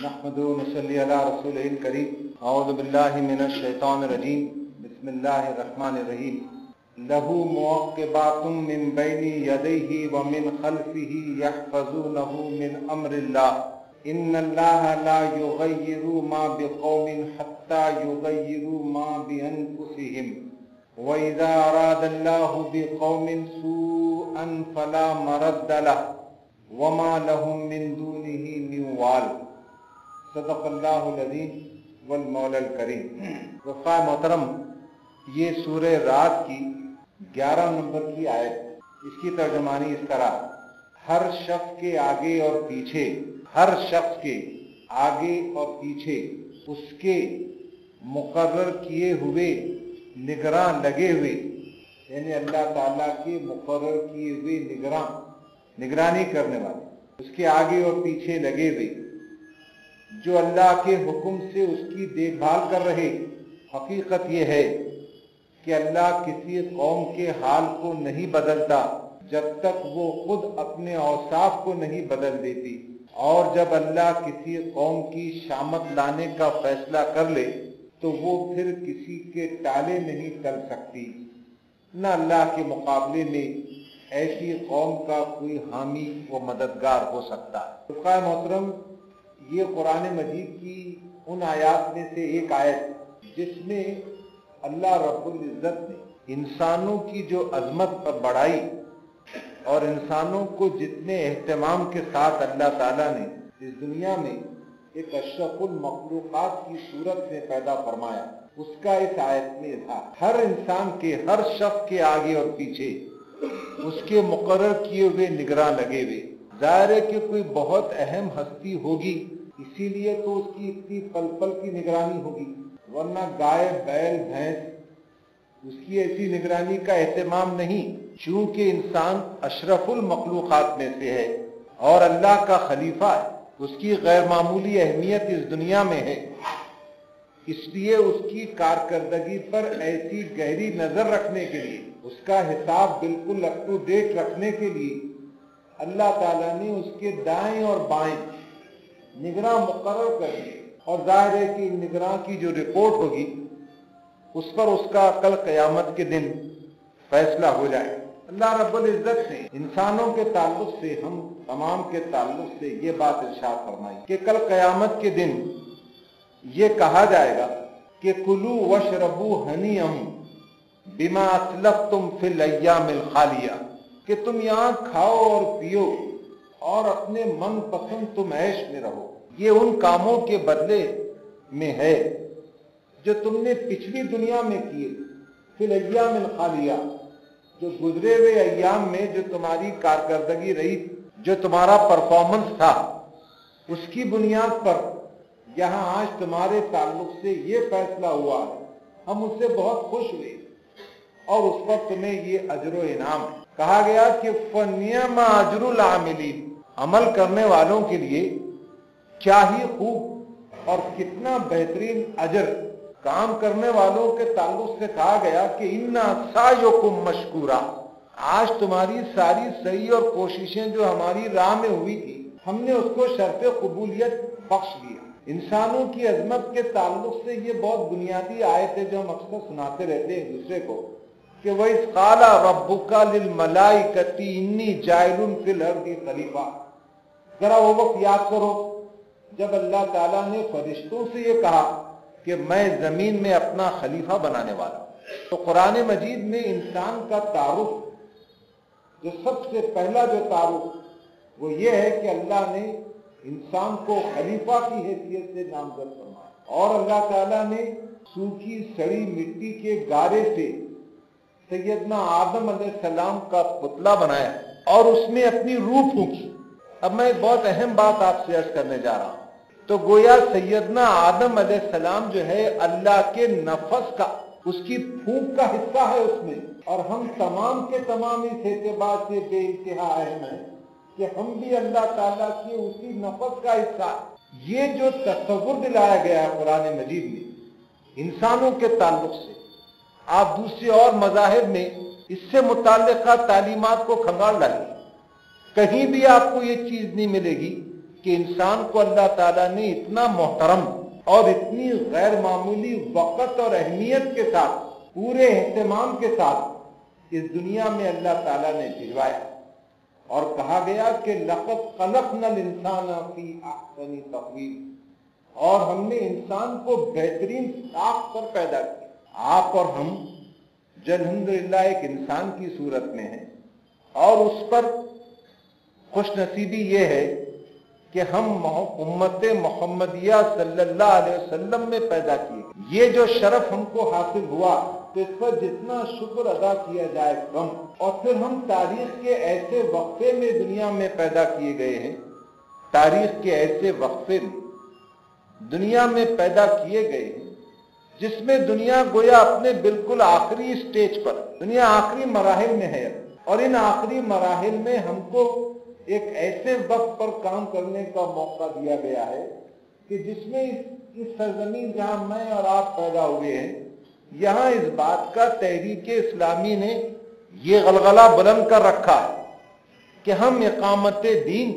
نحمدہ ونصلی علی رسولہ الکریم اعوذ باللہ من الشیطان الرجیم بسم اللہ الرحمن الرحیم لہ معقبات من بین یدیہ ومن خلفہ یحفظونہ من امر اللہ ان اللہ لا یغیر ما بقوم حتی یغیروا ما بانفسہم وَإِذَا أَرَادَ اللَّهُ بِقَوْمٍ سُوءًا فَلَا مَرَدَّ لَهُ وَمَا لَهُم مِّن دُونِهِ مِن وَالٍ صدق اللہ العظیم والمولا الکریم۔ رفقائے محترم، یہ سورہ رات کی 11 نمبر کی آیت، اس کی ترجمانی اس طرح: ہر شخص کے آگے اور پیچھے، ہر شخص کے آگے اور پیچھے اس کے مقرر کیے ہوئے نگراں لگے ہوئے، یعنی اللہ تعالیٰ کے مقرر کیے ہوئے نگرانی کرنے والے، اس کے آگے اور پیچھے لگے ہوئے جو اللہ کے حکم سے اس کی دیکھ بھال کر رہے۔ حقیقت یہ ہے کہ اللہ کسی قوم کے حال کو نہیں بدلتا جب تک وہ خود اپنے اوصاف کو نہیں بدل دیتی، اور جب اللہ کسی قوم کی شامت لانے کا فیصلہ کر لے تو وہ پھر کسی کے ٹالے نہیں کر سکتی، نہ اللہ کے مقابلے میں ایسی قوم کا کوئی حامی و مددگار ہو سکتا ہے۔ رفقائے محترم، یہ قرآن مجید کی ان آیات میں سے ایک آیت جس میں اللہ رب العزت نے انسانوں کی جو عظمت پر بڑائی اور انسانوں کو جتنے اہتمام کے ساتھ اللہ تعالیٰ نے اس دنیا میں ایک اشرف المخلوقات کی صورت میں پیدا فرمایا، اس کا اس آیت میں اظہار۔ ہر انسان کے، ہر شخص کے آگے اور پیچھے اس کے مقرر کیے ہوئے نگراں لگے ہوئے۔ ظاہر ہے کہ کوئی بہت اہم ہستی ہوگی، اسی لیے تو اس کی اتنی پل پل کی نگرانی ہوگی، ورنہ گائے، بیل، بھینس اس کی ایسی نگرانی کا اہتمام نہیں۔ چونکہ انسان اشرف المخلوقات میں سے ہے اور اللہ کا خلیفہ ہے، اس کی غیر معمولی اہمیت اس دنیا میں ہے، اس لیے اس کی کارکردگی پر ایسی گہری نظر رکھنے کے لیے، اس کا حساب بالکل اپ ٹو ڈیٹ رکھنے کے لیے اللہ تعالیٰ نے اس کے دائیں اور بائیں نگراں مقرر کر دیے، اور ظاہر ہے کہ نگراں کی جو رپورٹ ہوگی اس پر اس کا کل قیامت کے دن فیصلہ ہو جائے۔ اللہ رب العزت نے انسانوں کے تعلق سے، ہم تمام کے تعلق سے یہ بات ارشاد فرمائی کہ کل قیامت کے دن یہ کہا جائے گا کہ کلوا واشربوا ہنیئا بما اسلفتم فی الایام الخالیہ، کہ تم یہاں کھاؤ اور پیو اور اپنے من پسند تم عیش میں رہو، یہ ان کاموں کے بدلے میں ہے جو تم نے پچھلی دنیا میں کیے، فی الایام الخالیہ، جو گزرے ہوئے ایام میں جو تمہاری کارکردگی رہی، جو تمہارا پرفارمنس تھا، اس کی بنیاد پر یہاں آج تمہارے تعلق سے یہ فیصلہ ہوا ہے، ہم اس سے بہت خوش ہوئے اور اس پر تمہیں یہ اجر و انعام ہے۔ کہا گیا کہ فَنِعْمَ أَجْرُ الْعَامِلِينَ، عمل کرنے والوں کے لیے کیا ہی خوب اور کتنا بہترین اجر۔ کام کرنے والوں کے تعلق سے کہا گیا کہ اِنَّا سَعْيَكُمْ مَشْكُورًا، آج تمہاری ساری سعی اور کوششیں جو ہماری راہ میں ہوئی تھی، ہم نے اس کو شرط قبولیت بخش دیا۔ انسانوں کی عظمت کے تعلق سے یہ بہت بنیادی آیت ہے جو ہم اکثر سناتے رہتے ہیں ایک دوسرے کو، کہ وَإِذْ قَالَ رَبُّكَ لِلْمَلَائِكَةِ إِنِّي جَاعِلٌ فِي الْأَرْضِ خَلِيفَةً، ذرا وہ وقت یاد کرو جب اللہ تعالیٰ نے فرشتوں سے یہ کہا کہ میں زمین میں اپنا خلیفہ بنانے والا ہوں۔ تو قرآن مجید میں انسان کا تعارف، جو سب سے پہلا جو تعارف وہ یہ ہے کہ اللہ نے انسان کو خلیفہ کی حیثیت سے نامزد فرمایا، اور اللہ تعالیٰ نے سوکھی سڑی مٹی کے گارے سے سیدنا آدم علیہ السلام کا پتلا بنایا اور اس میں اپنی روح پھونکی۔ اب میں ایک بہت اہم بات آپ سے عرض کرنے جا رہا ہوں۔ تو گویا سیدنا آدم علیہ السلام جو ہے اللہ کے نفس کا، اس کی پھونک کا حصہ ہے اس میں، اور ہم تمام کے تمام اس اعتبار سے بے انتہا اہم ہیں کہ ہم بھی اللہ تعالیٰ کے اسی نفس کا حصہ۔ یہ جو تصور دلایا گیا ہے قرآن مجید میں انسانوں کے تعلق سے، آپ دوسرے اور مذاہب میں اس سے متعلقہ تعلیمات کو کھنگال ڈالیں، کہیں بھی آپ کو یہ چیز نہیں ملے گی کہ انسان کو اللہ تعالیٰ نے اتنا محترم اور اتنی غیر معمولی وقت اور اہمیت کے ساتھ، پورے اہتمام کے ساتھ اس دنیا میں اللہ تعالیٰ نے بھجوایا، اور کہا گیا کہ لقد خلقنا الانسان فی احسن تقویم، اور ہم نے انسان کو بہترین ساخت پر پیدا کیا۔ آپ اور ہم جو الحمدللہ ایک انسان کی صورت میں ہیں، اور اس پر خوش نصیبی یہ ہے کہ ہم امت محمدیہ صلی اللہ علیہ وسلم میں پیدا کیے گئے۔ یہ جو شرف ہم کو حاصل ہوا تو اس پر جتنا شکر ادا کیا جائے کم، اور پھر ہم تاریخ کے ایسے وقفے میں دنیا میں پیدا کیے گئے ہیں، تاریخ کے ایسے وقفے میں دنیا میں پیدا کیے گئے ہیں جس میں دنیا گویا اپنے بالکل آخری سٹیج پر، دنیا آخری مراحل میں ہے، اور ان آخری مراحل میں ہم کو ایک ایسے وقت پر کام کرنے کا موقع دیا گیا ہے کہ جس میں اس سرزمین جہاں میں اور آپ پیدا ہوئے ہیں، یہاں اس بات کا تحریک اسلامی نے یہ غلغلہ بلند کر رکھا ہے کہ ہم اقامت دین،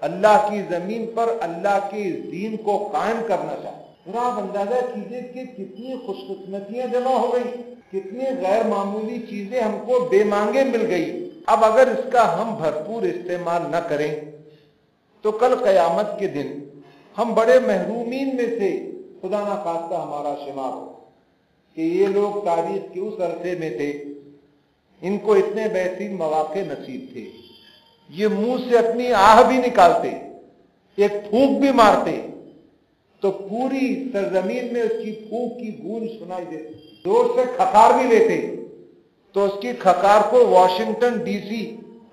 اللہ کی زمین پر اللہ کے اس دین کو قائم کرنا چاہتے ہیں۔ پھر آپ اندازہ کیجئے کہ کتنی خوش قسمتیاں جمع ہو گئی، کتنی غیر معمولی چیزیں ہم کو بے مانگے مل گئی۔ اب اگر اس کا ہم بھرپور استعمال نہ کریں تو کل قیامت کے دن ہم بڑے محرومین میں سے خدا نہ خواستہ ہمارا شمار ہو کہ یہ لوگ تاریخ کے اس عرصے میں تھے، ان کو اتنے بہترین مواقع نصیب تھے، یہ منہ سے اپنی آہ بھی نکالتے، ایک پھونک بھی مارتے تو پوری سرزمین میں اس کی پھونک کی گونج سنائی دیتی، زور سے کھکار بھی لیتے تو اس کی کھکار کو واشنگٹن ڈی سی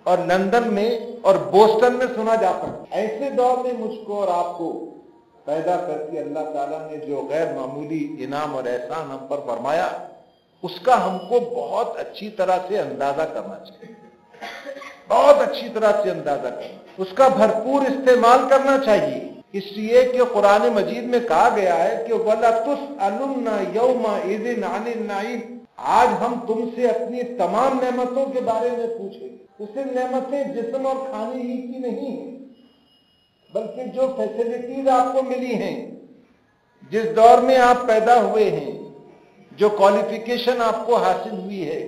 اور لندن میں اور بوسٹن میں سنا جاتا ہے۔ ایسے دور میں مجھ کو اور آپ کو پیدا کر کے اللہ تعالیٰ نے جو غیر معمولی انعام اور احسان ہم پر فرمایا، اس کا ہم کو بہت اچھی طرح سے اندازہ کرنا چاہیے، بہت اچھی طرح سے اندازہ کرنا، اس کا بھرپور استعمال کرنا چاہیے، اس لیے کہ قرآن مجید میں کہا گیا ہے کہ وَلَتُسْأَلُنَّ يَوْمَئِذٍ عَنِ النَّعِيمِ، آج ہم تم سے اپنی تمام نعمتوں کے بارے میں پوچھیں گے۔ اسے نعمتیں جسم اور کھانے ہی کی نہیں ہیں، بلکہ جو فیسلٹیز آپ کو ملی ہیں، جس دور میں آپ پیدا ہوئے ہیں، جو کوالیفیکیشن آپ کو حاصل ہوئی ہے،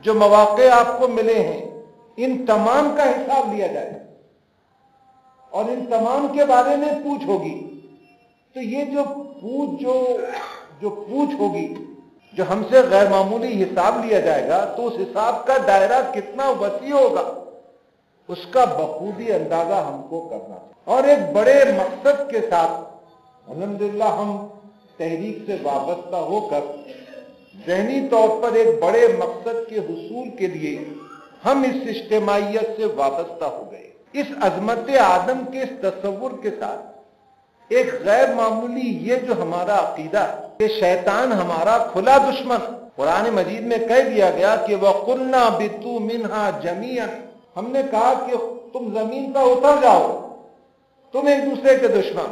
جو مواقع آپ کو ملے ہیں، ان تمام کا حساب لیا جائے اور ان تمام کے بارے میں پوچھ ہوگی۔ تو یہ جو پوچھ ہوگی، جو ہم سے غیر معمولی حساب لیا جائے گا، تو اس حساب کا دائرہ کتنا وسیع ہوگا، اس کا بخوبی اندازہ ہم کو کرنا چاہیے۔ اور ایک بڑے مقصد کے ساتھ الحمدللہ ہم تحریک سے وابستہ ہو کر ذہنی طور پر ایک بڑے مقصد کے حصول کے لیے ہم اس اجتماعیت سے وابستہ ہو گئے۔ اس عظمت آدم کے اس تصور کے ساتھ ایک غیر معمولی یہ جو ہمارا عقیدہ کہ شیطان ہمارا کھلا دشمن، قرآن مجید میں کہہ دیا گیا کہ وَقُلْنَا بِتُوا مِنْهَا جَمِيعًا، ہم نے کہا کہ تم زمین پر اتر جاؤ، تم ایک دوسرے کے دشمن،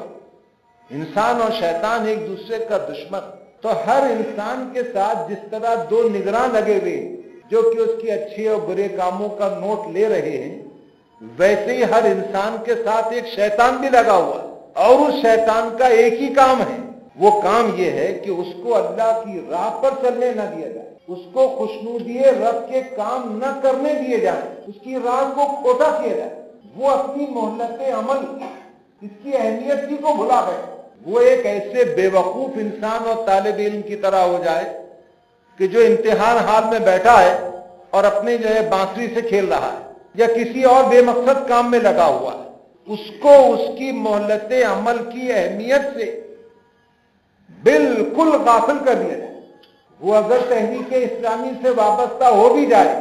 انسان اور شیطان ایک دوسرے کا دشمن۔ تو ہر انسان کے ساتھ جس طرح دو نگراں لگے ہوئے جو کہ اس کے اچھے اور برے کاموں کا نوٹ لے رہے ہیں، ویسے ہی ہر انسان کے ساتھ ایک شیطان بھی لگا ہوا، اور اس شیطان کا ایک ہی کام ہے، وہ کام یہ ہے کہ اس کو اللہ کی راہ پر چلنے نہ دیا جائے، اس کو خوشنودی رب کے کام نہ کرنے دیے جائیں، اس کی راہ کو کھوٹا کیا جائے، وہ اپنی مہلت عمل، اس کی اہمیت ہی کو بھلا گئے، وہ ایک ایسے بے وقوف انسان اور طالب علم کی طرح ہو جائے کہ جو امتحان ہال میں بیٹھا ہے اور اپنے جو ہے بانسری سے کھیل رہا ہے یا کسی اور بے مقصد کام میں لگا ہوا ہے، اس کو اس کی مہلت عمل کی اہمیت سے بالکل غافل کر دیا جائے۔ وہ اگر تحریک اسلامی سے وابستہ ہو بھی جائے،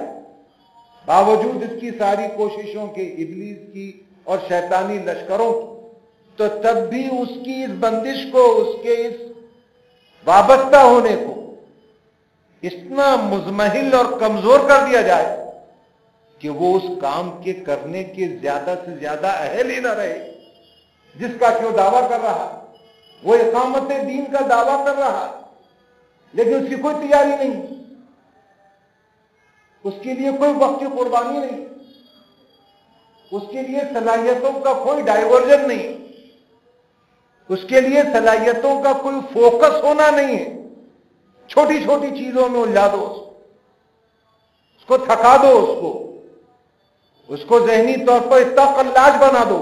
باوجود اس کی ساری کوششوں کے، ابلیس کی اور شیطانی لشکروں کی، تو تب بھی اس کی اس بندش کو، اس کے اس وابستہ ہونے کو اتنا مزمحل اور کمزور کر دیا جائے کہ وہ اس کام کے کرنے کے زیادہ سے زیادہ اہل ہی نہ رہے جس کا کہ وہ دعویٰ کر رہا، وہ اقامت دین کا دعویٰ کر رہا، لیکن اس کی کوئی تیاری نہیں، اس کے لیے کوئی وقت کی قربانی نہیں۔ اس کے لیے صلاحیتوں کا کوئی ڈائیورژن نہیں، اس کے لیے صلاحیتوں کا کوئی فوکس ہونا نہیں ہے۔ چھوٹی چھوٹی چیزوں میں الجھا دو، اس کو تھکا دو، اس کو ذہنی طور پر اتنا قلاج بنا دو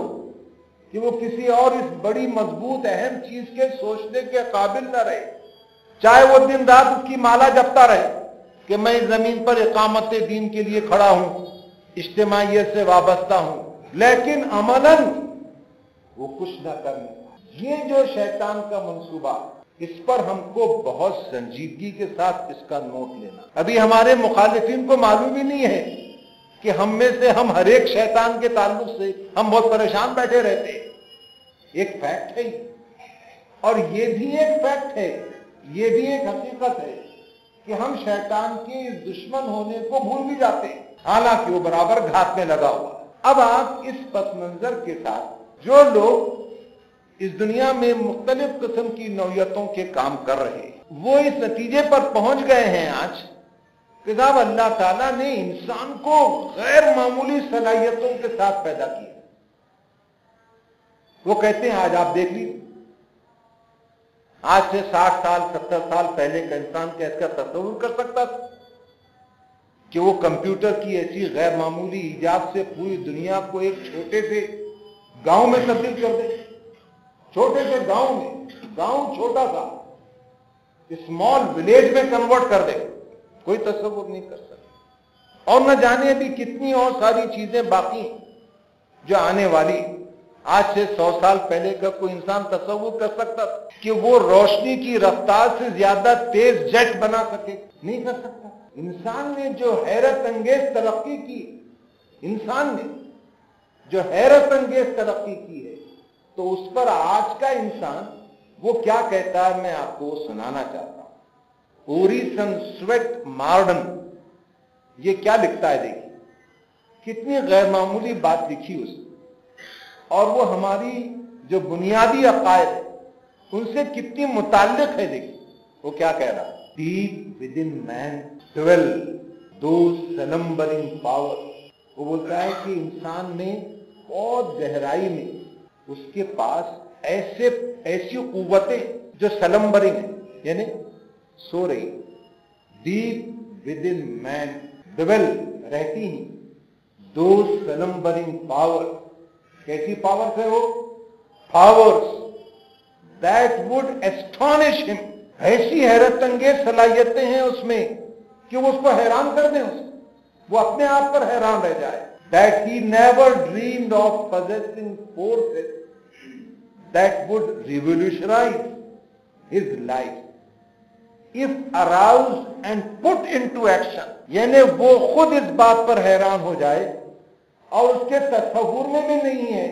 کہ وہ کسی اور اس بڑی مضبوط اہم چیز کے سوچنے کے قابل نہ رہے، چاہے وہ دن رات اس کی مالا جپتا رہے کہ میں اس زمین پر اقامت دین کے لیے کھڑا ہوں، اجتماعیت سے وابستہ ہوں، لیکن عملاً وہ کچھ نہ کرنے۔ یہ جو شیطان کا منصوبہ، اس پر ہم کو بہت سنجیدگی کے ساتھ اس کا نوٹ لینا۔ ابھی ہمارے مخالفین کو معلوم ہی نہیں ہے کہ ہم میں سے ہم ہر ایک شیطان کے تعلق سے ہم بہت پریشان بیٹھے رہتے ہیں۔ ایک فیکٹ ہے، اور یہ بھی ایک فیکٹ ہے، یہ بھی ایک حقیقت ہے کہ ہم شیطان کے اس دشمن ہونے کو بھول بھی جاتے ہیں، حالانکہ وہ برابر گھات میں لگا ہوا۔ اب آپ اس پس منظر کے ساتھ جو لوگ اس دنیا میں مختلف قسم کی نوعیتوں کے کام کر رہے ہیں، وہ اس نتیجے پر پہنچ گئے ہیں آج کہ صاحب اللہ تعالیٰ نے انسان کو غیر معمولی صلاحیتوں کے ساتھ پیدا کیا۔ وہ کہتے ہیں آج آپ دیکھ لیجیے، آج سے 60 سال 70 سال پہلے کا انسان کیسا تصور کر سکتا تھا کہ وہ کمپیوٹر کی ایسی غیر معمولی ایجاد سے پوری دنیا کو ایک چھوٹے سے گاؤں میں تبدیل کر دے، چھوٹے سے گاؤں میں، گاؤں چھوٹا سا اسمال ولیج میں کنورٹ کر دے، کوئی تصور نہیں کر سکتا۔ اور نہ جانے ابھی کتنی اور ساری چیزیں باقی جو آنے والی۔ آج سے 100 سال پہلے کا کوئی انسان تصور کر سکتا کہ وہ روشنی کی رفتار سے زیادہ تیز جیٹ بنا سکے؟ نہیں کر سکتا۔ انسان نے جو حیرت انگیز ترقی کی، انسان نے جو حیرت انگیز ترقی کی ہے، تو اس پر آج کا انسان وہ کیا کہتا ہے میں آپ کو سنانا چاہتا ہوں۔ اوریسن سویٹ مارڈن یہ کیا لکھتا ہے، دیکھیے کتنی غیر معمولی بات لکھی اس نے، اور وہ ہماری جو بنیادی عقائد ہے ان سے کتنی متعلق ہے۔ دیکھیے وہ کیا کہہ رہا ہے، deep within man dwell those slumbering power. وہ بولتا ہے کہ انسان میں بہت گہرائی میں اس کے پاس ایسی قوتیں جو سلمبرنگ ہیں، یعنی سو رہی، deep within man dwell رہتی ہیں، دوز سلمبرنگ پاور۔ کیسی پاور ہے وہ؟ پاورز دیٹ وڈ اسٹانش ہم، ایسی حیرت انگیز صلاحیتیں ہیں اس میں کہ وہ اس کو حیران کر دیں، وہ اپنے آپ پر حیران رہ جائے۔ That he never dreamed of possessing forces that would revolutionize his life if aroused and put into action۔ یعنی وہ خود اس بات پر حیران ہو جائے اور اس کے تصور میں بھی نہیں ہے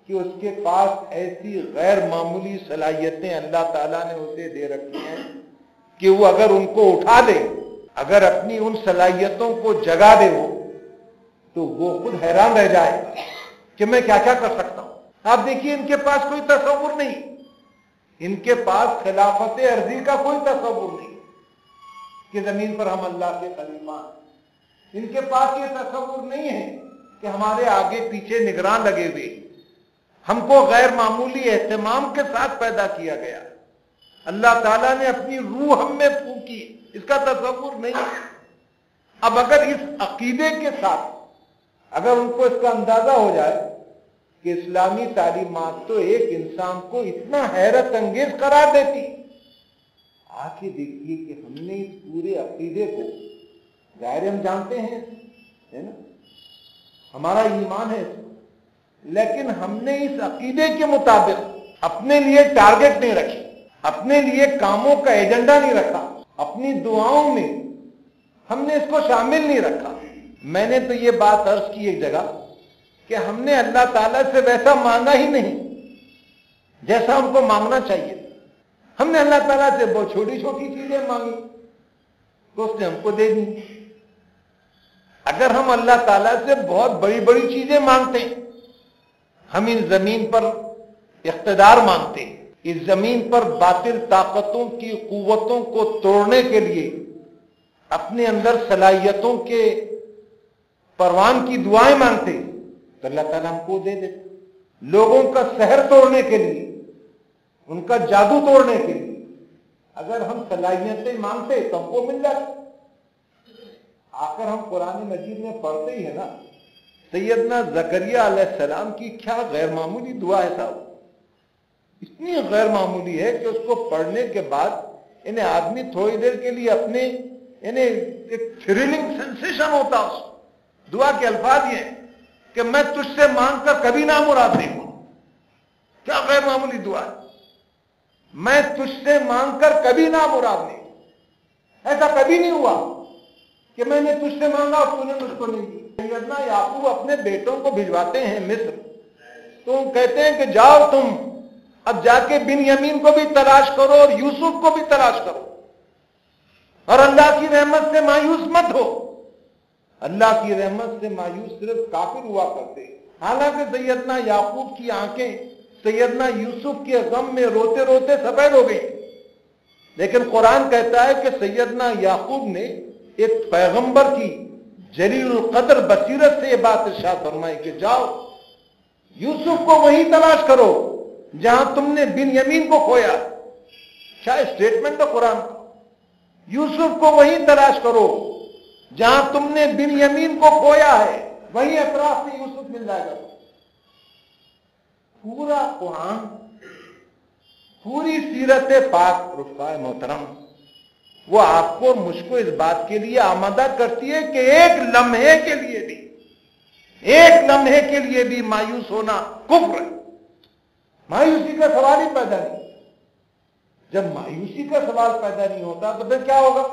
کہ اس کے پاس ایسی غیر معمولی صلاحیتیں اللہ تعالیٰ نے اسے دے رکھی ہیں کہ وہ اگر ان کو اٹھا دے، اگر اپنی ان صلاحیتوں کو جگا دے تو وہ خود حیران رہ جائے کہ میں کیا کیا کر سکتا ہوں۔ آپ دیکھیے ان کے پاس کوئی تصور نہیں، ان کے پاس خلافت ارضی کا کوئی تصور نہیں کہ زمین پر ہم اللہ کے خلیفہ ہیں۔ ان کے پاس یہ تصور نہیں ہے کہ ہمارے آگے پیچھے نگران لگے ہوئے، ہم کو غیر معمولی اہتمام کے ساتھ پیدا کیا گیا، اللہ تعالیٰ نے اپنی روح ہم میں پھونکی، اس کا تصور نہیں ہے۔ اب اگر اس عقیدے کے ساتھ اگر ان کو اس کا اندازہ ہو جائے کہ اسلامی تعلیمات تو ایک انسان کو اتنا حیرت انگیز قرار دیتی، آخر دیکھیے کہ ہم نے اس پورے عقیدے کو، ظاہر ہم جانتے ہیں ہے نا، ہمارا ایمان ہے، لیکن ہم نے اس عقیدے کے مطابق اپنے لیے ٹارگٹ نہیں رکھی، اپنے لیے کاموں کا ایجنڈا نہیں رکھا، اپنی دعاؤں میں ہم نے اس کو شامل نہیں رکھا۔ میں نے تو یہ بات عرض کی ایک جگہ کہ ہم نے اللہ تعالیٰ سے ویسا مانگا ہی نہیں جیسا ہم کو مانگنا چاہیے۔ ہم نے اللہ تعالیٰ سے بہت چھوٹی چھوٹی چیزیں مانگی تو اس نے ہم کو دے دی۔ اگر ہم اللہ تعالیٰ سے بہت بڑی بڑی چیزیں مانگتے ہیں، ہم ان زمین پر اقتدار مانگتے ہیں، اس زمین پر باطل طاقتوں کی قوتوں کو توڑنے کے لیے اپنے اندر صلاحیتوں کے پروان کی دعائیں مانگتے، تو اللہ تعالیٰ ہم کو دے دیتے. لوگوں کا سحر توڑنے کے لیے, ان کا جادو توڑنے کے لیے اگر ہم صلاحیتیں مانگتے تو ہم کو مل جاتی. آخر ہم قرآن مجید میں پڑھتے ہی ہے نا, سیدنا زکریہ علیہ السلام کی کیا غیر معمولی دعا ہے صاحب. اتنی غیر معمولی ہے کہ اس کو پڑھنے کے بعد انہیں آدمی تھوڑی دیر کے لیے اپنے ایک تھرلنگ سینسیشن ہوتا. اس دعا کے الفاظ یہ ہیں کہ میں تجھ سے مانگ کر کبھی نامراد نہیں ہوں. کیا غیر معمولی دعا ہے, میں تجھ سے مانگ کر کبھی نامراد نہیں. ایسا کبھی نہیں ہوا کہ میں نے تجھ سے مانگا اور تو نے مجھ کو نہیں دی. سیدنا یعقوب اپنے بیٹوں کو بھجواتے ہیں مصر, تو کہتے ہیں کہ جاؤ تم اب جا کے بنیامین کو بھی تلاش کرو اور یوسف کو بھی تلاش کرو, اور اللہ کی رحمت سے مایوس مت ہو. اللہ کی رحمت سے مایوس صرف کافر ہوا کرتے. حالانکہ سیدنا یعقوب کی آنکھیں سیدنا یوسف کے غم میں روتے روتے سفید ہو گئی, لیکن قرآن کہتا ہے کہ سیدنا یعقوب نے ایک پیغمبر کی جلیل القدر بصیرت سے یہ بات ارشاد فرمائی کہ جاؤ یوسف کو وہیں تلاش کرو جہاں تم نے بنیامین کو کھویا. کیا اسٹیٹمنٹ ہے قرآن کا. یوسف کو وہیں تلاش کرو جہاں تم نے بنیامین کو کھویا ہے, وہیں اطراف میں یوسف مل جائے گا. پورا قرآن, پوری سیرت پاک رفقائے محترم, وہ آپ کو مجھ کو اس بات کے لیے آمادہ کرتی ہے کہ ایک لمحے کے لیے بھی مایوس ہونا کفر ہے. مایوسی کا سوال ہی پیدا نہیں. جب مایوسی کا سوال پیدا نہیں ہوتا تو پھر کیا ہوگا؟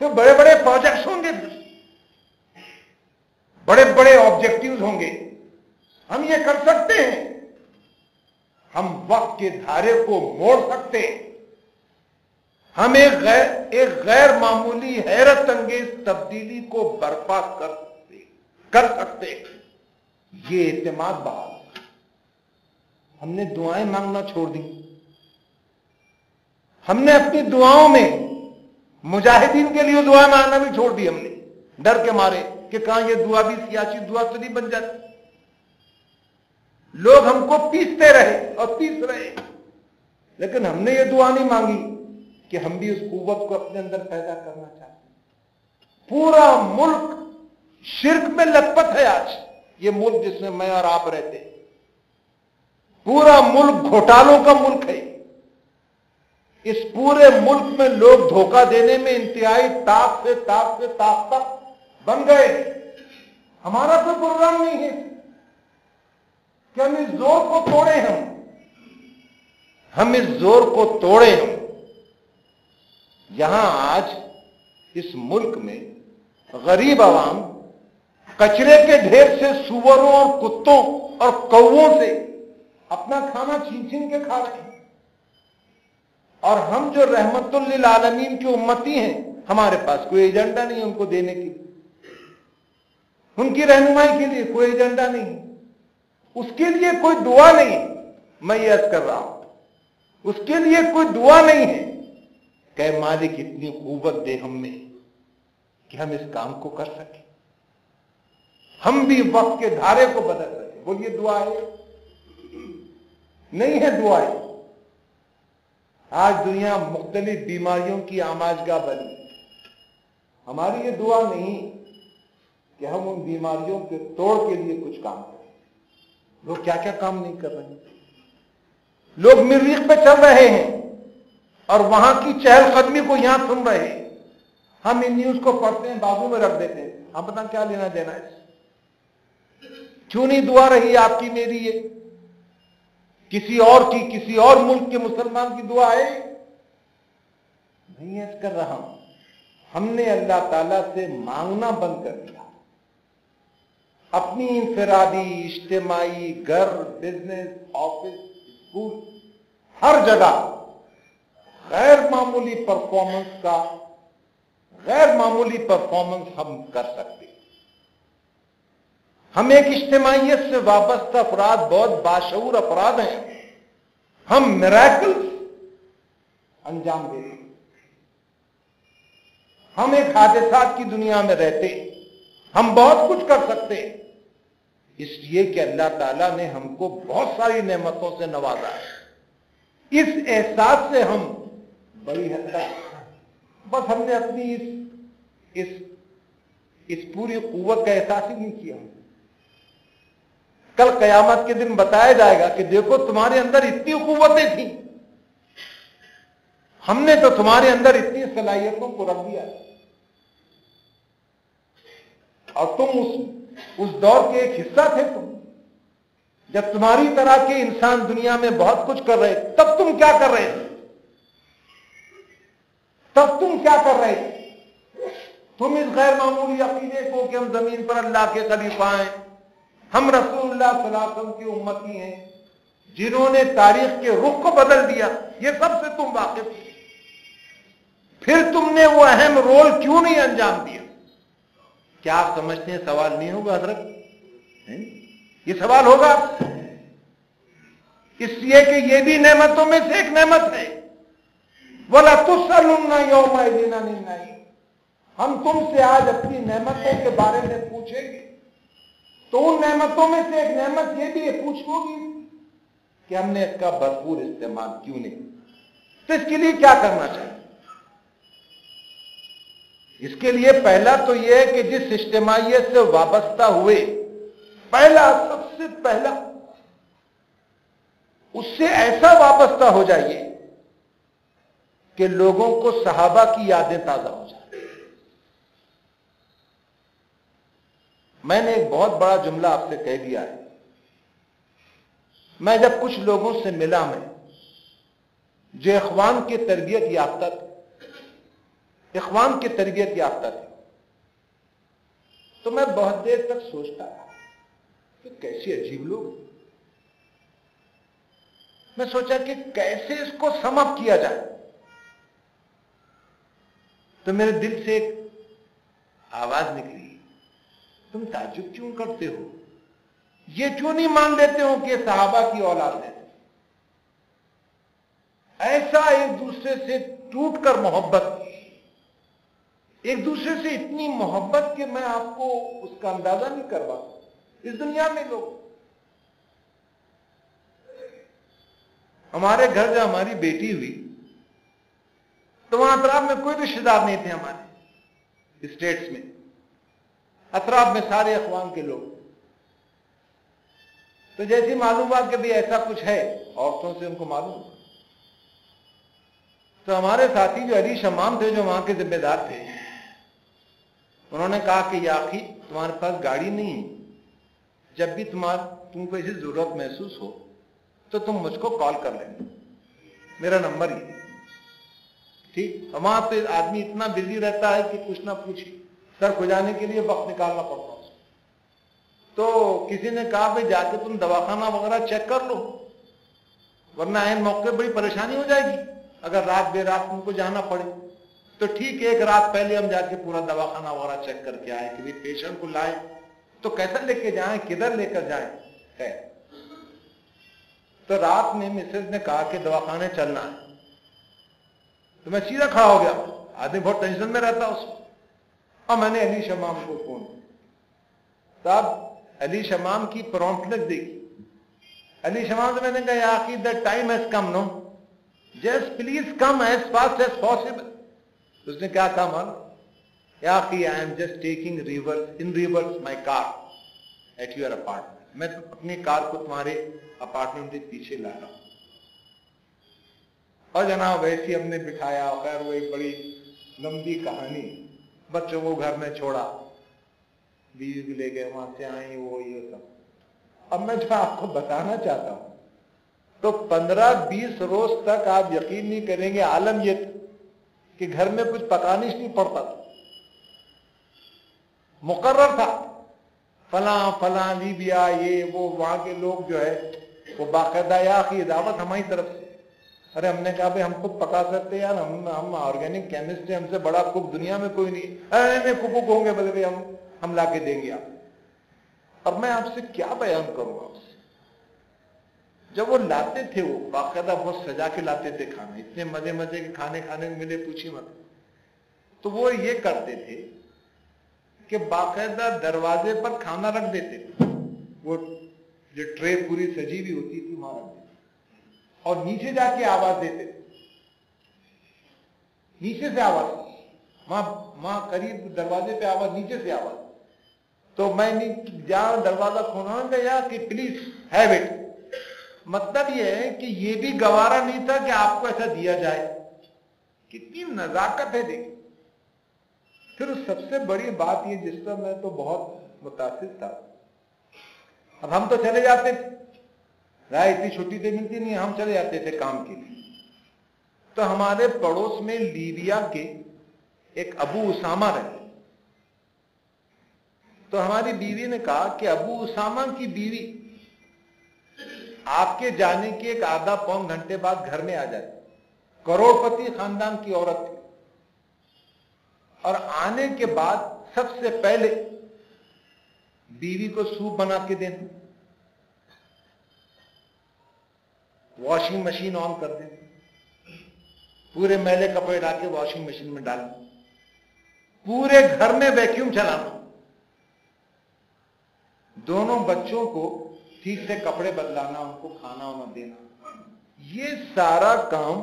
پھر بڑے بڑے پروجیکٹس ہوں گے, بڑے بڑے آبجیکٹیوز ہوں گے. ہم یہ کر سکتے ہیں, ہم وقت کے دھارے کو موڑ سکتے ہیں, ہم ایک غیر معمولی حیرت انگیز تبدیلی کو برپا کر سکتے. یہ اعتماد بحال. ہم نے دعائیں مانگنا چھوڑ دی. ہم نے اپنی دعاؤں میں مجاہدین کے لیے دعائیں مانگنا بھی چھوڑ دی. ہم نے ڈر کے مارے کہ کہاں یہ دعا بھی سیاسی دعا تو نہیں بن جاتی. لوگ ہم کو پیستے رہے اور پیس رہے, لیکن ہم نے یہ دعا نہیں مانگی کہ ہم بھی اس قوت کو اپنے اندر پیدا کرنا چاہتے ہیں. پورا ملک شرک میں لت پت ہے آج. یہ ملک جس میں میں اور آپ رہتے ہیں, پورا ملک گھوٹالوں کا ملک ہے. اس پورے ملک میں لوگ دھوکہ دینے میں انتہائی طاقت بن گئے. ہمارا کوئی پروگرام نہیں ہے کہ ہم اس زور کو توڑیں. ہم اس زور کو توڑیں. یہاں آج اس ملک میں غریب عوام کچرے کے ڈھیر سے سوروں اور کتوں اور کووں سے اپنا کھانا چھین چھین کے کھا رہے ہیں, اور ہم جو رحمت للعالمین کی امتی ہیں, ہمارے پاس کوئی ایجنڈا نہیں ہے ان کو دینے کی, ان کی رہنمائی کے لیے کوئی ایجنڈا نہیں, اس کے لیے کوئی دعا نہیں. میں یہ عرض کر رہا ہوں, اس کے لیے کوئی دعا نہیں ہے کہ مالک اتنی قوت دے ہم میں کہ ہم اس کام کو کر سکیں, ہم بھی وقت کے دھارے کو بدل سکیں. بولیے دعا ہے؟ نہیں ہے دعا ہے. آج دنیا مختلف بیماریوں کی آماجگاہ بنی. ہماری یہ دعا نہیں کہ ہم ان بیماریوں کے توڑ کے لیے کچھ کام کریں. لوگ کیا کیا کام نہیں کر رہے ہیں. لوگ مریخ پہ چل رہے ہیں اور وہاں کی چہل قدمی کو یہاں سن رہے ہیں. ہم ان نیوز کو پڑھتے ہیں, بازو میں رکھ دیتے ہیں. ہم پتہ کیا لینا دینا ہے. کیوں نہیں دعا رہی آپ کی میری, یہ کسی اور ملک کے مسلمان کی دعا ہے؟ نہیں عرض کر رہا ہوں. ہم نے اللہ تعالیٰ سے مانگنا بند کر دیا. اپنی انفرادی, اجتماعی, گھر, بزنس, آفس, اسکول, ہر جگہ غیر معمولی پرفارمنس ہم کر سکتے. ہم ایک اجتماعیت سے وابستہ افراد, بہت باشعور افراد ہیں. ہم میراکلز انجام دیتے. ہم ایک حادثات کی دنیا میں رہتے. ہم بہت کچھ کر سکتے. اس لیے کہ اللہ تعالیٰ نے ہم کو بہت ساری نعمتوں سے نوازا ہے. اس احساس سے ہم بڑی حد تک بس ہم نے اپنی اس پوری قوت کا احساس ہی نہیں کیا. کل قیامت کے دن بتایا جائے گا کہ دیکھو تمہارے اندر اتنی قوتیں تھیں، ہم نے تو تمہارے اندر اتنی صلاحیتوں کو رکھ دیا اور تم اس دور کے ایک حصہ تھے. تم جب تمہاری طرح کے انسان دنیا میں بہت کچھ کر رہے تب تم کیا کر رہے تھے؟ تم اس غیر معمولی عقیدے کو کہ ہم زمین پر اللہ کے خلیفہ ہیں، ہم رسول اللہ صلی اللہ علیہ وسلم کی امتی ہیں جنہوں نے تاریخ کے رخ کو بدل دیا، یہ سب سے تم واقف تھے. پھر تم نے وہ اہم رول کیوں نہیں انجام دیا؟ کیا آپ سمجھتے ہیں سوال نہیں ہوگا حضرت؟ یہ سوال ہوگا اس لیے کہ یہ بھی نعمتوں میں سے ایک نعمت ہے. وَلَتُسْأَلُنَّ يَوْمَئِذٍ عَنِ النَّعِيمِ. ہم تم سے آج اپنی نعمتوں کے بارے میں پوچھیں گے تو ان نعمتوں میں سے ایک نعمت یہ بھی پوچھو گی کہ ہم نے اس کا بھرپور استعمال کیوں نہیں. تو اس کے لیے کیا کرنا چاہیے؟ اس کے لیے پہلا تو یہ ہے کہ جس اجتماعیت سے وابستہ ہوئے سب سے پہلا اس سے ایسا وابستہ ہو جائیے کہ لوگوں کو صحابہ کی یادیں تازہ ہو جائیں. میں نے ایک بہت بڑا جملہ آپ سے کہہ دیا ہے. میں جب کچھ لوگوں سے ملا جو اخوان کی تربیت یافتہ تھے تو میں بہت دیر تک سوچتا رہا کہ کیسے عجیب لوگ. میں سوچا کہ کیسے اس کو سم اپ کیا جائے. تو میرے دل سے ایک آواز نکلی، تم تعجب کیوں کرتے ہو؟ یہ کیوں نہیں مان لیتے ہو کہ صحابہ کی اولاد ہے؟ ایسا ایک دوسرے سے ٹوٹ کر محبت، ایک دوسرے سے اتنی محبت کہ میں آپ کو اس کا اندازہ نہیں کروا. اس دنیا میں لوگ، ہمارے گھر جب ہماری بیٹی ہوئی تو وہاں اطراف میں کوئی رشتے دار نہیں تھے. ہمارے اسٹیٹس میں اطراف میں سارے اخوان کے لوگ. تو جیسی معلوم ہوا کہ بھی ایسا کچھ ہے، عورتوں سے ان کو معلوم. تو ہمارے ساتھی جو علی شمام تھے، جو وہاں کے ذمہ دار تھے، انہوں نے کہا کہ یا اخی تمہارے پاس گاڑی نہیں ہے، جب بھی تم کو ایسی ضرورت محسوس ہو تو تم مجھ کو کال کر لینا، میرا نمبر ہی ٹھیک. وہاں پہ آدمی اتنا بزی رہتا ہے کہ کچھ نہ پوچھے، سر کھجانے کے لیے وقت نکالنا پڑتا ہے. تو کسی نے کہا بھائی جا کے تم دواخانہ وغیرہ چیک کر لو، ورنہ عین موقع بڑی پریشانی ہو جائے گی اگر رات بے رات تم کو جانا پڑے. تو ٹھیک ہے، ایک رات پہلے ہم جا کے پورا دواخانہ وغیرہ چیک کر کے آئے کہ بھائی پیشنٹ کو لائیں تو کیسا لے کے جائیں، کدھر لے کر جائیں. تو رات میں مسز نے کہا کہ دواخانے چلنا ہے. تو میں سیدھا کھڑا ہو گیا. آدمی بہت ٹینشن میں رہتا اس وقت. اور میں نے علی شمام کو فون کیا. تب علی شمام کی پرومپٹنس دیکھی. علی شمام سے میں نے کہا یا اخی the time has come, no? Just please come as fast as possible. اس نے کیا کہا مان یا اخی I am just taking in reverse my car at your apartment. میں اپنی کار کو تمہارے اپارٹمنٹ کے پیچھے لا رہا ہوں. اور جناب ویسے ہم نے بٹھایا. خیر وہ ایک بڑی لمبی کہانی. بچوں کو گھر میں چھوڑا، بیوی بھی لے گئے، وہاں سے آئیں وہ یہ سب. اب میں جو آپ کو بتانا چاہتا ہوں تو 15-20 روز تک آپ یقین نہیں کریں گے، عالم یہ کہ گھر میں کچھ پکانے نہیں پڑتا تھا. مقرر تھا فلاں لیبیا یہ وہ وہاں کے لوگ جو ہے وہ باقاعدہ یا کی دعوت ہماری طرف سے. ارے ہم نے کہا بھائی ہم خود پکا سکتے یار، ہم آرگینک کیمسٹ ہیں، ہم سے بڑا کک دنیا میں کوئی نہیں. ارے کک ہوں گے بولے بھائی ہم لا کے دیں گے آپ. اور میں آپ سے کیا بیان کروں آپ سے. جب وہ لاتے تھے وہ باقاعدہ بہت سجا کے لاتے تھے کھانا، اتنے مزے مزے کے کھانے ملے پوچھی مت. تو وہ یہ کرتے تھے کہ باقاعدہ دروازے پر کھانا رکھ دیتے تھے. وہ جو ٹرے پوری سجی ہوئی ہوتی تھی وہاں رکھ دیتے اور نیچے جا کے آواز دیتے تھے، نیچے سے آواز، وہاں قریب دروازے پہ آواز، نیچے سے آواز. تو میں نہیں جا دروازہ کھولا گیا کہ پلیز ہیو اٹ. مطلب یہ ہے کہ یہ بھی گوارا نہیں تھا کہ آپ کو ایسا دیا جائے. کتنی نزاکت ہے دیکھ. پھر سب سے بڑی بات یہ جس پر میں تو بہت متاثر تھا، اب ہم تو چلے جاتے تھے، رائے اتنی چھٹی تو ملتی نہیں، ہم چلے جاتے تھے کام کے لیے. تو ہمارے پڑوس میں لیبیا کے ایک ابو اسامہ رہتے. تو ہماری بیوی نے کہا کہ ابو اسامہ کی بیوی آپ کے جانے کے ایک آدھا پون گھنٹے بعد گھر میں آ جاتی. کروڑ پتی خاندان کی عورت تھی، اور آنے کے بعد سب سے پہلے بیوی کو سوپ بنا کے دینا، واشنگ مشین آن کر دینا، پورے میلے کپڑے ڈال کے واشنگ مشین میں ڈالنا، پورے گھر میں ویکیوم چلانا، دونوں بچوں کو ٹھیک سے کپڑے بدلانا، ان کو کھانا وانا دینا. یہ سارا کام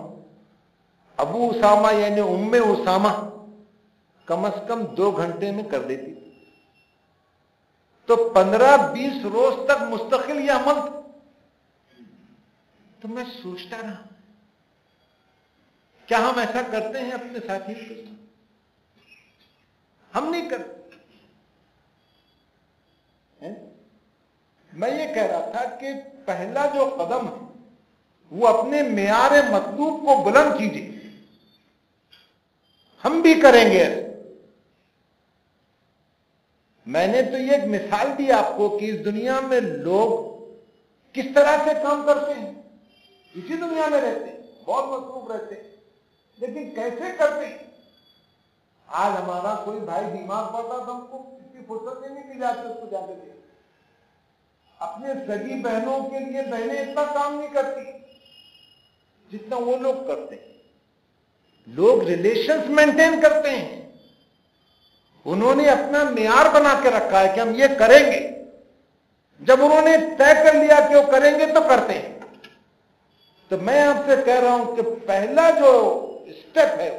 ابو اسامہ یعنی ام اسامہ کم از کم 2 گھنٹے میں کر دیتی. تو 15-20 روز تک مستقل یہ عمل تھا. تو میں سوچتا رہا کیا ہم ایسا کرتے ہیں اپنے ساتھی کے ساتھ؟ ہم نہیں کرتے. میں یہ کہہ رہا تھا کہ پہلا جو قدم ہے وہ اپنے معیار مطلوب کو بلند کیجیے. ہم بھی کریں گے. میں نے تو یہ ایک مثال دی آپ کو کہ اس دنیا میں لوگ کس طرح سے کام کرتے ہیں. اسی دنیا میں رہتے ہیں، بہت مصروف رہتے ہیں، لیکن کیسے کرتے ہیں. آج ہمارا کوئی بھائی بیمار پڑتا تو ہم کو کسی فرصت نہیں کی جاتی اس کو جا کے دے. اپنے سگی بہنوں کے لیے بہنیں اتنا کام نہیں کرتی جتنا وہ لوگ کرتے ہیں. لوگ ریلیشنز مینٹین کرتے ہیں. انہوں نے اپنا معیار بنا کے رکھا ہے کہ ہم یہ کریں گے. جب انہوں نے طے کر لیا کہ وہ کریں گے تو کرتے ہیں. تو میں آپ سے کہہ رہا ہوں کہ پہلا جو اسٹیپ ہے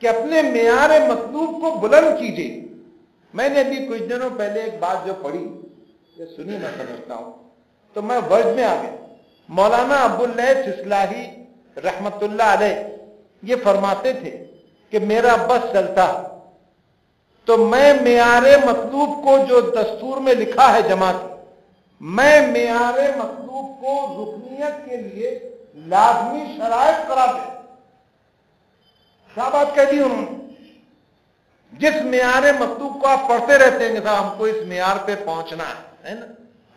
کہ اپنے معیار مطلوب کو بلند کیجیے. میں نے ابھی کچھ دنوں پہلے ایک بات جو پڑھی، یہ سنی میں سمجھتا ہوں تو میں ورڈ میں آ گیا. مولانا ابواللیث اصلاحی رحمت اللہ علیہ یہ فرماتے تھے کہ میرا بس چلتا تو میں معیار مطلوب کو جو دستور میں لکھا ہے جماعت، میں معیار مطلوب کو رکنیت کے لیے لازمی شرائط کرا دے. کیا بات کہہ دی انہوں نے؟ جس معیار مطلوب کو آپ پڑھتے رہتے ہیں کہ صاحب ہم کو اس معیار پہ پہنچنا ہے نا،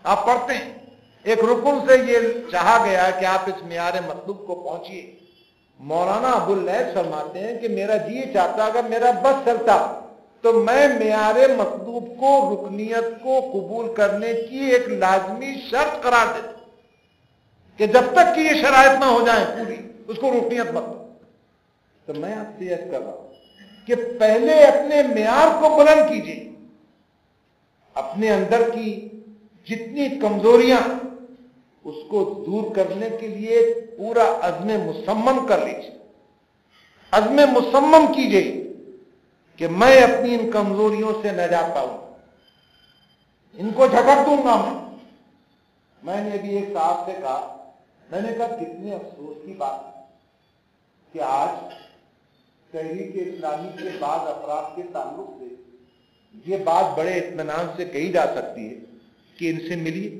آپ پڑھتے ہیں. ایک رکن سے یہ چاہا گیا کہ آپ اس معیار مطلوب کو پہنچیے. مولانا ابواللیث فرماتے ہیں کہ میرا جی چاہتا اگر میرا بس چلتا تو میں معیار مطلوب کو، رکنیت کو قبول کرنے کی ایک لازمی شرط قرار دیتا کہ جب تک کہ یہ شرائط نہ ہو جائیں پوری اس کو رکنیت مت. تو میں آپ سے عرض کر رہا ہوں کہ پہلے اپنے معیار کو بلند کیجیے. اپنے اندر کی جتنی کمزوریاں اس کو دور کرنے کے لیے پورا عزم مصمم کر لیجیے. عزم مصمم کیجیے کہ میں اپنی ان کمزوریوں سے نجات پاؤں، ان کو جھٹک دوں گا. میں نے ابھی ایک صاحب سے کہا، میں نے کہا کتنے افسوس کی بات ہے کہ آج تحریک اسلامی کے بعض افراد کے تعلق سے یہ بات بڑے اطمینان سے کہی جا سکتی ہے کہ ان سے ملیے،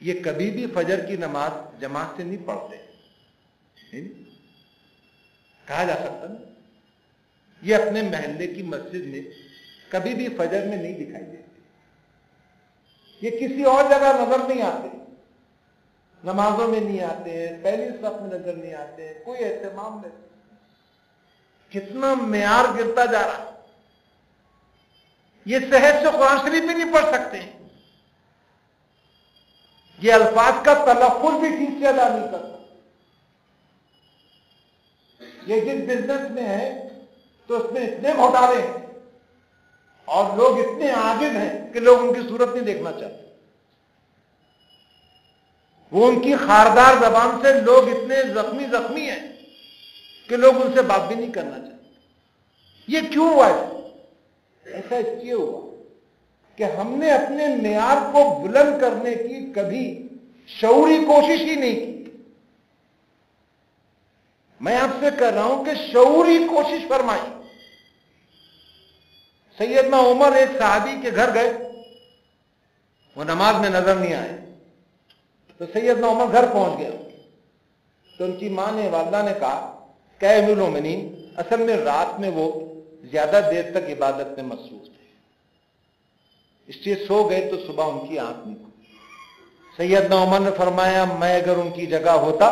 یہ کبھی بھی فجر کی نماز جماعت سے نہیں پڑھتے. کہا جا سکتا نا، یہ اپنے محلے کی مسجد میں کبھی بھی فجر میں نہیں دکھائی دیتے، یہ کسی اور جگہ نظر نہیں آتے، نمازوں میں نہیں آتے ہیں، پہلی صف میں نظر نہیں آتے ہیں، کوئی اہتمام نہیں. کتنا معیار گرتا جا رہا. یہ صحت سے قرآن شریف بھی نہیں پڑھ سکتے، یہ الفاظ کا تلفظ بھی ٹھیک سے ادا نہیں کرتا. یہ جس بزنس میں ہے تو اس میں اتنے گھوٹالے ہیں اور لوگ اتنے عاجز ہیں کہ لوگ ان کی صورت نہیں دیکھنا چاہتے. وہ ان کی خاردار زبان سے لوگ اتنے زخمی ہیں کہ لوگ ان سے بات بھی نہیں کرنا چاہتے. یہ کیوں ہوا ہے؟ ایسا اس لیے ہوا کہ ہم نے اپنے معیار کو بلند کرنے کی کبھی شعوری کوشش ہی نہیں کی. میں آپ سے کہہ رہا ہوں کہ شعوری کوشش فرمائی. سیدنا عمر ایک صحابی کے گھر گئے، وہ نماز میں نظر نہیں آئے، تو سیدنا عمر گھر پہنچ گیا. تو ان کی ماں نے، والدہ نے کہا کہ اے امیر المومنین، اصل میں رات میں وہ زیادہ دیر تک عبادت میں مصروف تھے، اس لیے سو گئے تو صبح ان کی آنکھ نہیں کھلی. سیدنا عمر نے فرمایا میں اگر ان کی جگہ ہوتا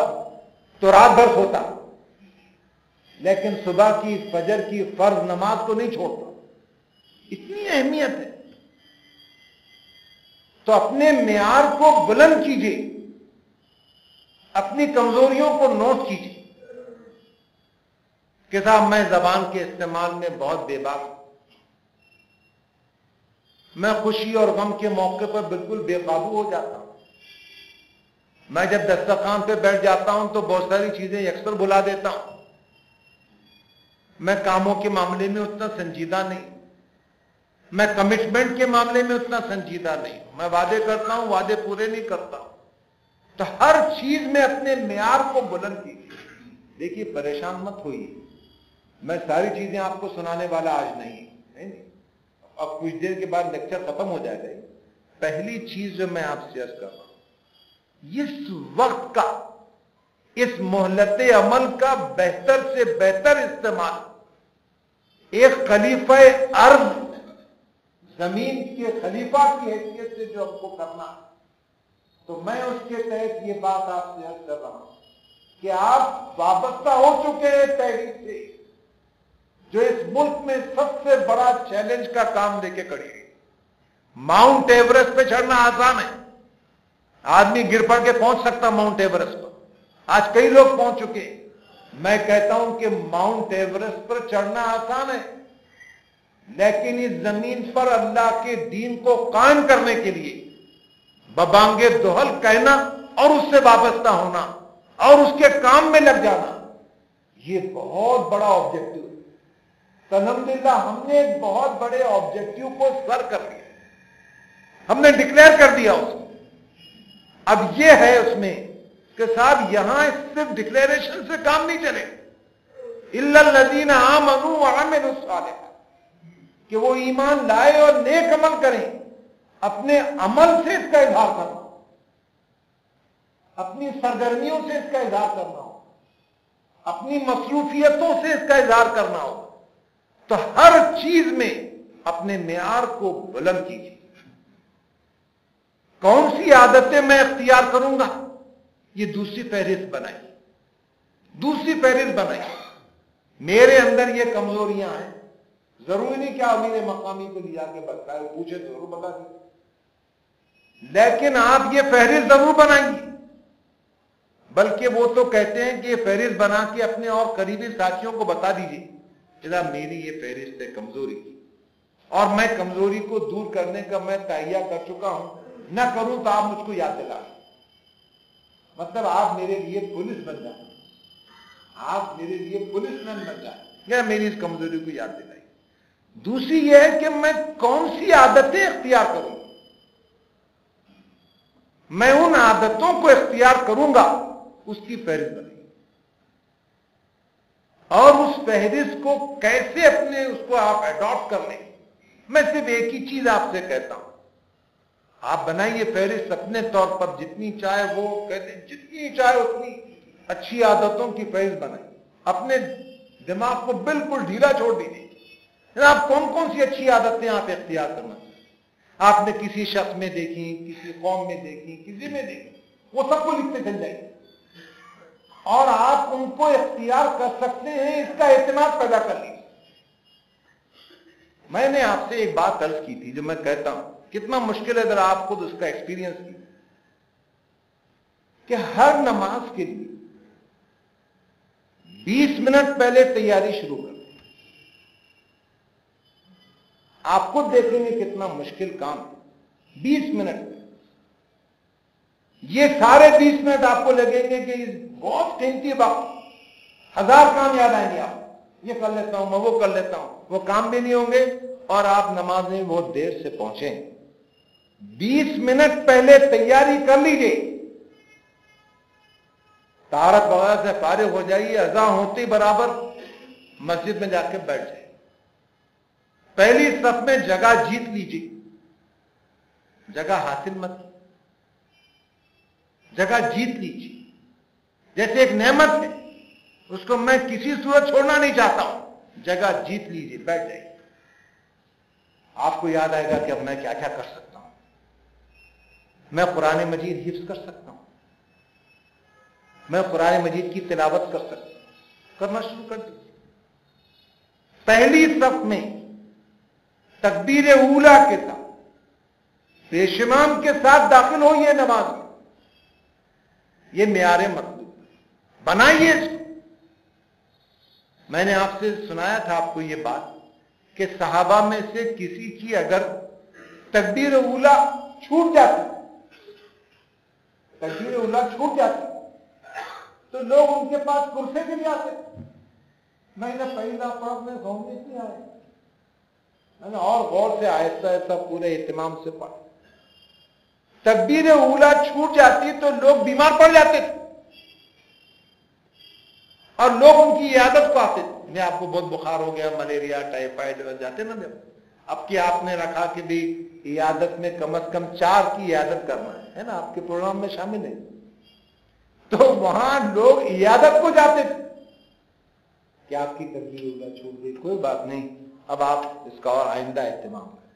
تو رات بھر سوتا، لیکن صبح کی فجر کی فرض نماز کو نہیں چھوڑتا. اتنی اہمیت ہے. تو اپنے معیار کو بلند کیجیے، اپنی کمزوریوں کو نوٹ کیجیے کہ صاحب میں زبان کے استعمال میں بہت بے باک ہوں، میں خوشی اور غم کے موقع پر بالکل بے قابو ہو جاتا ہوں. میں جب دسترخوان پہ بیٹھ جاتا ہوں تو بہت ساری چیزیں یکسر بھلا دیتا ہوں. میں کاموں کے معاملے میں اتنا سنجیدہ نہیں، میں کمٹمنٹ کے معاملے میں اتنا سنجیدہ نہیں، میں وعدے کرتا ہوں وعدے پورے نہیں کرتا. تو ہر چیز میں اپنے معیار کو بلند کیجیے. دیکھیے پریشان مت ہوئیے، میں ساری چیزیں آپ کو سنانے والا آج نہیں. اب کچھ دیر کے بعد لیکچر ختم ہو جائے گا. پہلی چیز جو میں آپ سے عرض کر رہا ہوں، اس وقت کا، اس مہلت عمل کا بہتر سے بہتر استعمال ایک خلیفہ ارض، زمین کے خلیفہ کی حیثیت سے جو ہم کو کرنا ہے، تو میں اس کے تحت یہ بات آپ سے عرض کر رہا ہوں کہ آپ وابستہ ہو چکے ہیں تحریک سے جو اس ملک میں سب سے بڑا چیلنج کا کام لے کے کھڑی ہے. ماؤنٹ ایورسٹ پہ چڑھنا آسان ہے، آدمی گر پڑ کے پہنچ سکتا ماؤنٹ ایورسٹ پر. آج کئی لوگ پہنچ چکے. میں کہتا ہوں کہ ماؤنٹ ایورسٹ پر چڑھنا آسان ہے، لیکن اس زمین پر اللہ کے دین کو قائم کرنے کے لیے ببانگے دوہل کہنا اور اس سے وابستہ ہونا اور اس کے کام میں لگ جانا، یہ بہت بڑا آبجیکٹو ہے. الحمدللہ ہم نے ایک بہت بڑے آبجیکٹو کو سر کر لیا، ہم نے ڈکلیئر کر دیا اس کو. اب یہ ہے اس میں کہ صاحب یہاں صرف ڈکلیریشن سے کام نہیں چلے. الا الذین آمنوا وعملوا الصالحات، کہ وہ ایمان لائے اور نیک عمل کریں. اپنے عمل سے اس کا اظہار کرنا، اپنی سرگرمیوں سے اس کا اظہار کرنا ہو، اپنی مصروفیتوں سے اس کا اظہار کرنا ہو. تو ہر چیز میں اپنے معیار کو بلند کیجیے. کون سی عادتیں میں اختیار کروں گا، یہ دوسری فہرست بنائی. دوسری فہرست بنائی. میرے اندر یہ کمزوریاں ہیں، ضروری نہیں کہ امیر مقامی کو لیا کے بتائے، پوچھے تو ضرور بتا دیجیے، لیکن آپ یہ فہرست ضرور بنائیے. بلکہ وہ تو کہتے ہیں کہ یہ فہرست بنا کے اپنے اور قریبی ساتھیوں کو بتا دیجیے کہ میری یہ فہرست ہے کمزوری کی، اور میں کمزوری کو دور کرنے کا میں تہیہ کر چکا ہوں، نہ کروں تو آپ مجھ کو یاد دلائیں. مطلب آپ میرے لیے پولیس بن جائیں، آپ میرے لیے پولیس مین بن جائیں یا میری اس کمزوری کو یاد دلائیں. دوسری یہ ہے کہ میں کون سی عادتیں اختیار کروں. میں ان عادتوں کو اختیار کروں گا، اس کی فہرست بنائیے. اور اس فہرست کو کیسے اپنے اس کو آپ اڈاپٹ کر لیں، میں صرف ایک ہی چیز آپ سے کہتا ہوں، آپ بنائیے فہرست اپنے طور پر، جتنی چاہے وہ کہتے ہیں جتنی چاہے اتنی اچھی عادتوں کی فہرست بنائیے. اپنے دماغ کو بالکل ڈھیلا چھوڑ دیجیے. آپ کون کون سی اچھی عادتیں آپ اختیار کرنا چاہتے ہیں. آپ نے کسی شخص میں دیکھی، کسی قوم میں دیکھی، کسی میں دیکھی، وہ سب کو لکھتے چل جائیں گے اور آپ ان کو اختیار کر سکتے ہیں. اس کا اعتماد پیدا کر لیجیے. میں نے آپ سے ایک بات عرض کی تھی جو میں کہتا ہوں کتنا مشکل ہے اگر آپ خود اس کا ایکسپیرینس کی، کہ ہر نماز کے لیے 20 منٹ پہلے تیاری شروع کر. آپ خود دیکھیں گے کتنا مشکل کام ہے. 20 منٹ یہ سارے 20 منٹ آپ کو لگیں گے کہ بہت قیمتی وقت، 1000 کام یاد آئیں گے آپ، یہ کر لیتا ہوں میں، وہ کر لیتا ہوں، وہ کام بھی نہیں ہوں گے اور آپ نماز میں بہت دیر سے پہنچیں۔ 20 منٹ پہلے تیاری کر لیجئے، طہارت وغیرہ سے فارغ ہو جائیے، اذان ہوتی برابر مسجد میں جا کے بیٹھ جائے، پہلی صف میں جگہ جیت لیجیے، جگہ حاصل مت، جگہ جیت لیجیے، جیسے ایک نعمت ہے، اس کو میں کسی صورت چھوڑنا نہیں چاہتا ہوں، جگہ جیت لیجیے، بیٹھ جائیے، آپ کو یاد آئے گا کہ اب میں کیا کیا کر سکتا ہوں، میں قرآن مجید حفظ کر سکتا ہوں، میں قرآن مجید کی تلاوت کر سکتا ہوں، کرنا شروع کر دیجیے۔ پہلی صف میں تکبیر اولیٰ کے ساتھ پیش امام کے ساتھ داخل ہوئیے نماز میں، یہ معیار مطلوب بنائیے اس کو۔ میں نے آپ سے سنایا تھا آپ کو یہ بات کہ صحابہ میں سے کسی کی اگر تکبیر اولیٰ چھوٹ جاتی، تکبیر اولیٰ چھوٹ جاتی تو لوگ ان کے پاس کرسے کے لیے آتے، میں نے پہلا پڑھ میں سمجھ نہیں آئے، میں نے اور غور سے آہستہ آہستہ پورے اہتمام سے پڑھا، تکبیر اولیٰ چھوٹ جاتی تو لوگ بیمار پڑ جاتے تھے اور لوگ ان کی عیادت کو آتے تھے، میں آپ کو بہت بخار ہو گیا، ملیریا، ٹائیفائڈ جاتے نا جب، اب کہ آپ نے رکھا کہ بھی عیادت میں کم از کم 4 کی عیادت کرنا ہے نا، آپ کے پروگرام میں شامل ہے، تو وہاں لوگ عیادت کو جاتے تھے کہ آپ کی تکبیر اولیٰ چھوٹ گئی، کوئی بات نہیں، اب آپ اس کا اور آئندہ اہتمام کریں۔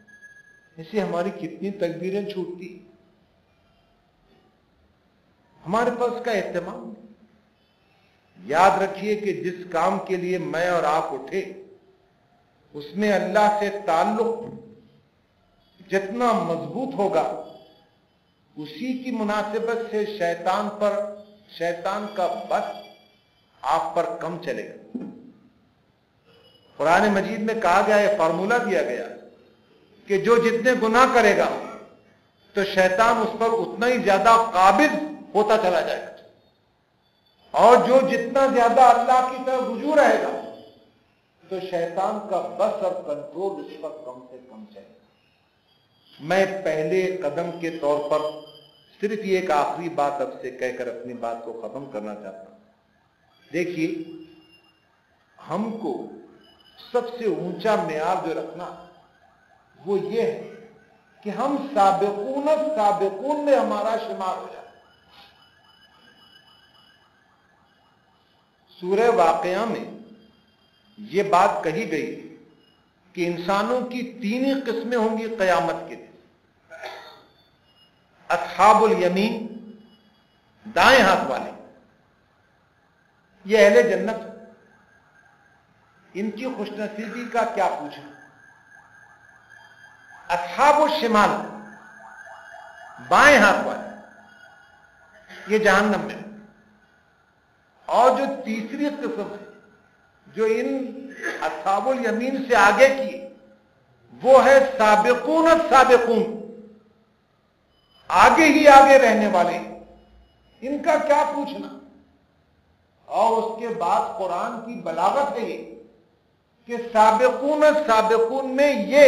اسے ہماری کتنی تکبیریں چھوٹتی، ہمارے پاس کا اہتمام نہیں۔ یاد رکھیے کہ جس کام کے لیے میں اور آپ اٹھے اس میں اللہ سے تعلق جتنا مضبوط ہوگا اسی کی مناسبت سے شیطان کا بس آپ پر کم چلے گا۔ قرآن مجید میں کہا گیا ہے، فارمولہ دیا گیا کہ جو جتنے گناہ کرے گا تو شیطان اس پر اتنا ہی زیادہ قابض ہوتا چلا جائے گا، اور جو جتنا زیادہ اللہ کی طرف رجوع رہے گا تو شیطان کا بس اور کنٹرول اس پر کم سے کم چلے گا۔ میں پہلے قدم کے طور پر صرف یہ ایک آخری بات اب سے کہہ کر اپنی بات کو ختم کرنا چاہتا ہوں۔ دیکھیے، ہم کو سب سے اونچا معیار جو رکھنا وہ یہ ہے کہ ہم سابقون میں ہمارا شمار ہو جائے۔ سورہ واقعہ میں یہ بات کہی گئی کہ انسانوں کی 3 ہی قسمیں ہوں گی قیامت کے دن، اصحاب الیمین، دائیں ہاتھ والے، یہ اہل جنت، ان کی خوش نصیبی کا کیا پوچھنا۔ اصحاب الشمال، بائیں ہاتھ والے، یہ جہنم میں۔ اور جو تیسری قسم ہے جو ان اصحاب الیمین سے آگے کی، وہ ہے سابقون السابقون، آگے ہی آگے رہنے والے، ان کا کیا پوچھنا۔ اور اس کے بعد قرآن کی بلاغت ہے یہ کہ سابقون السابقون میں یہ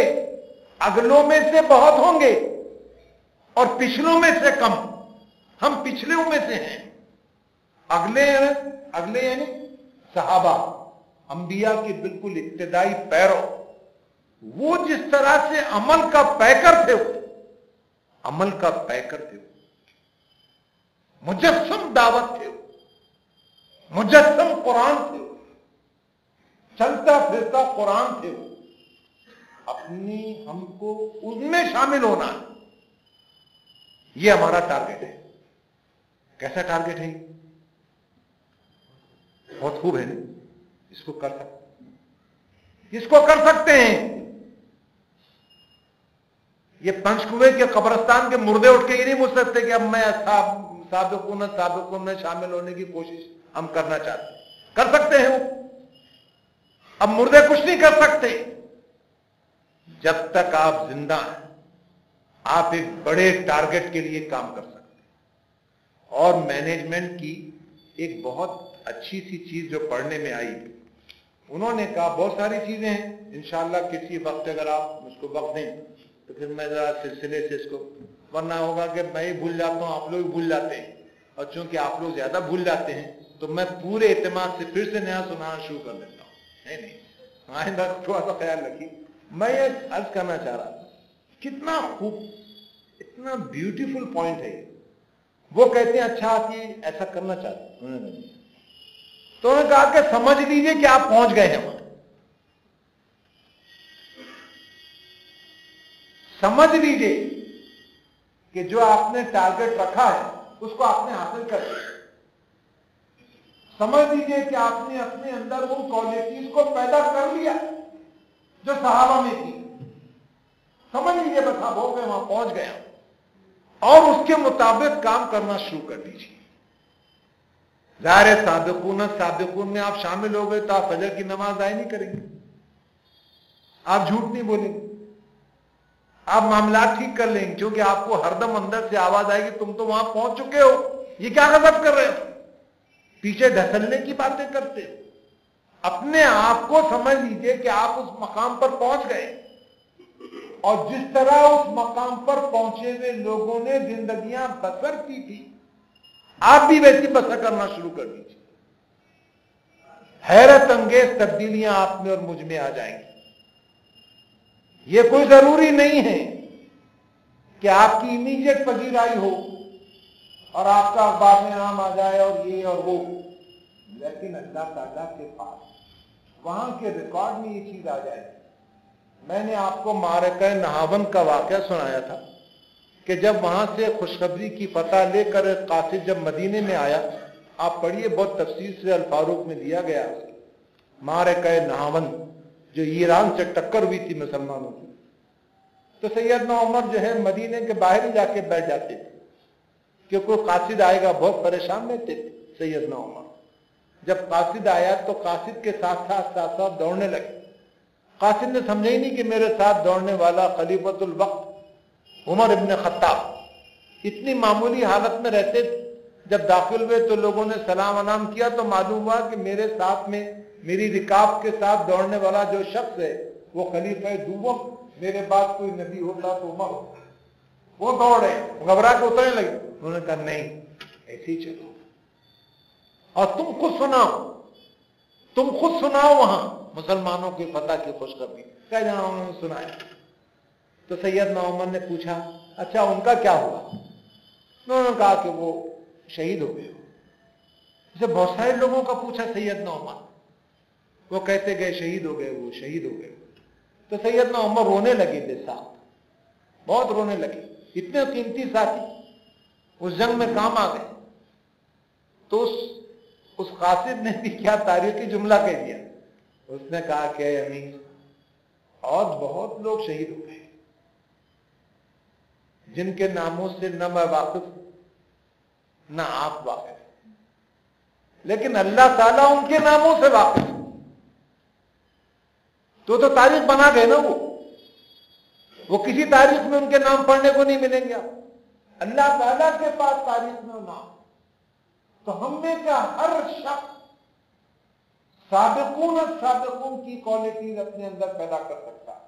اگلوں میں سے بہت ہوں گے اور پچھلوں میں سے کم، ہم پچھلوں میں سے ہیں۔ اگلے یعنی صحابہ، انبیاء کے بالکل ابتدائی پیرو، وہ جس طرح سے عمل کا پیکر تھے، مجسم دعوت تھے، مجسم قرآن تھے، چلتا پھرتا قرآن تھے، اپنی ہم کو ان میں شامل ہونا ہے، یہ ہمارا ٹارگٹ ہے۔ کیسا ٹارگٹ ہے؟ بہت خوب ہے نا، اس کو کر سکتے ہیں۔ یہ پنچکوے کے قبرستان کے مردے اٹھ کے یہ نہیں بول سکتے کہ اب میں سابقون میں شامل ہونے کی کوشش ہم کرنا چاہتے ہیں، کر سکتے ہیں وہ، اب مردے کچھ نہیں کر سکتے۔ جب تک آپ زندہ ہیں آپ ایک بڑے ٹارگٹ کے لیے کام کر سکتے ہیں۔ اور مینجمنٹ کی ایک بہت اچھی سی چیز جو پڑھنے میں آئی. انہوں نے کہا بہت ساری چیزیں ہیں، انشاءاللہ کسی وقت اگر آپ مجھ کو وقت دیں تو پھر میں ذرا سلسلے سے اس کو، ورنہ ہوگا کہ میں ہی بھول جاتا ہوں، آپ لوگ بھی بھول جاتے ہیں، اور چونکہ آپ لوگ زیادہ بھول جاتے ہیں تو میں پورے اعتماد سے پھر سے نیا سنانا شروع کر دیتا ہوں. نہیں آئندہ تھوڑا سا خیال رکھیے. میں یہ عرض کرنا چاہ رہا تھا، کتنا خوب، اتنا بیوٹیفل پوائنٹ ہے. وہ کہتے ہیں اچھا آپ یہ ایسا کرنا چاہتے ہیں، تو انہوں نے کہا کہ سمجھ لیجئے کہ آپ پہنچ گئے ہیں وہاں. سمجھ لیجئے کہ جو آپ نے ٹارگٹ رکھا ہے اس کو آپ نے حاصل کر لیا. سمجھ لیجئے کہ آپ نے اپنے اندر ان کوالٹیز کو پیدا کر لیا جو صحابہ میں تھی. سمجھ لیجئے بس آپ ہو گئے، وہاں پہنچ گئے اور اس کے مطابق کام کرنا شروع کر دیجیے. ظاہر سابقون میں آپ شامل ہو گئے تو آپ فجر کی نماز ضائع نہیں کریں گے، آپ جھوٹ نہیں بولیں گے، آپ معاملات ٹھیک کر لیں گے، کیونکہ آپ کو ہر دم اندر سے آواز آئے گی تم تو وہاں پہنچ چکے ہو، یہ کیا غضب کر رہے ہو، پیچھے ڈھسلنے کی باتیں کرتے ہو. اپنے آپ کو سمجھ لیجئے کہ آپ اس مقام پر پہنچ گئے، اور جس طرح اس مقام پر پہنچے ہوئے لوگوں نے زندگیاں بسر کی تھی آپ بھی ویسی بسر کرنا شروع کر دیجیے. حیرت انگیز تبدیلیاں آپ میں اور مجھ میں آ جائیں گی. یہ کوئی ضروری نہیں ہے کہ آپ کی امیڈیٹ پذیرائی ہو اور آپ کا اخبار میں نام آ جائے اور یہ اور وہ، لیکن اللہ تعالیٰ کے پاس وہاں کے ریکارڈ میں یہ چیز آ جائے. میں نے آپ کو معرکہ نہاون کا واقعہ سنایا تھا کہ جب وہاں سے خوشخبری کی فتح لے کر قاصد جب مدینے میں آیا، آپ پڑھیے بہت تفصیل سے الفاروق میں دیا گیا معرکہ نہاون جو ایران سے ٹکر ہوئی تھی مسلمانوں کی. تو سیدنا عمر جو ہے مدینے کے باہر ہی جا کے بیٹھ جاتے تھے کہ کوئی قاصد آئے گا، بہت پریشان رہتے تھے سیدنا عمر. جب قاصد آیا تو قاصد کے ساتھ ساتھ دوڑنے لگے. قاصد نے سمجھا ہی نہیں کہ میرے ساتھ دوڑنے والا خلیفۃ الوقت عمر ابن خطاب اتنی معمولی حالت میں رہتے تھے. جب داخل ہوئے تو لوگوں نے سلام علام کیا تو معلوم ہوا کہ میرے ساتھ میں میری رکاب کے ساتھ دوڑنے والا جو شخص ہے وہ خلیفہ دوم، میرے بعد کوئی نبی ہوتا تو عمر ہوتا. وہ دوڑے، گھبرا کے اترنے لگے. انہوں نے کہا نہیں، ایسے ہی چلو، اور تم خود سناؤ وہاں مسلمانوں کی فتح کی خوشخبری. کہہ جانا انہوں نے سنایا. تو سیدنا عمر نے پوچھا اچھا ان کا کیا ہوا؟ انہوں نے کہا کہ وہ شہید ہو گئے. اسے بہت سارے لوگوں کا پوچھا سیدنا عمر، وہ کہتے گئے شہید ہو گئے، وہ شہید ہو گئے. تو سیدنا عمر رونے لگے بے ساتھ، بہت رونے لگے. اتنے قیمتی ساتھی اس جنگ میں کام آ گئے. تو اس قاصد نے بھی کیا تاریخی جملہ کہہ دیا. اس نے کہا کہ اے امیر، اور بہت لوگ شہید ہو گئے جن کے ناموں سے نہ میں واقف نہ آپ واقف، لیکن اللہ تعالیٰ ان کے ناموں سے واقف. تو تاریخ بنا گئے نا، وہ کسی تاریخ میں ان کے نام پڑھنے کو نہیں ملیں گے. اللہ تعالیٰ کے پاس تاریخ میں نام. تو ہم میں کا ہر شخص سابقون کی کوالٹیز اپنے اندر پیدا کر سکتا ہے،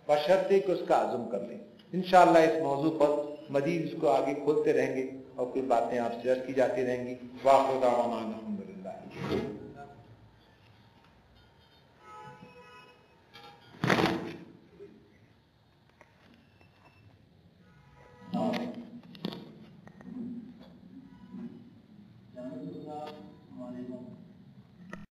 بشرطے کہ اس کا عزم کر لیں. انشاءاللہ اس موضوع پر مزید اس کو آگے کھولتے رہیں گے اور کوئی باتیں آپ سے عرض کی جاتی رہیں گی. وآخر دعوانا الحمدللہ. السلام علیکم.